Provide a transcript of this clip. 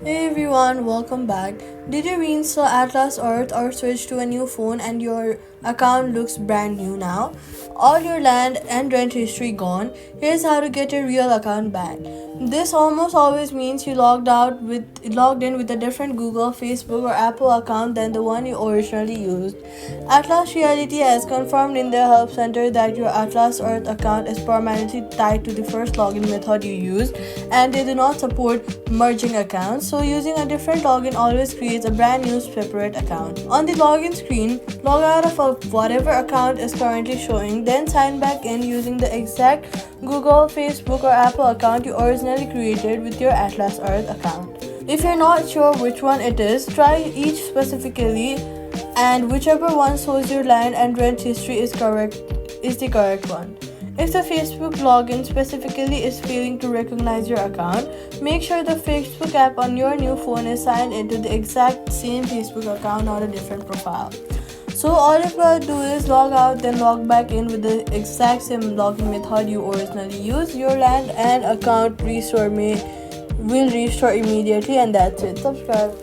Hey everyone, welcome back. Did you reinstall Atlas Earth or switch to a new phone and your account looks brand new now? All your land and rent history gone. Here's how to get your real account back. This almost always means you logged in with a different Google, Facebook, or Apple account than the one you originally used. Atlas Reality has confirmed in their help center that your Atlas Earth account is permanently tied to the first login method you used, and they do not support merging accounts, so using a different login always creates a brand new separate account. On the login screen, log out of whatever account is currently showing, then sign back in using the exact Google, Facebook, or Apple account you originally created with your Atlas Earth account. If you're not sure which one it is, try each specifically, and whichever one shows your land and rent history is the correct one. If the Facebook login specifically is failing to recognize your account, make sure the Facebook app on your new phone is signed into the exact same Facebook account, not a different profile. So all you've got to do is log out, then log back in with the exact same login method you originally used. Your land and account will restore immediately, and that's it. Subscribe.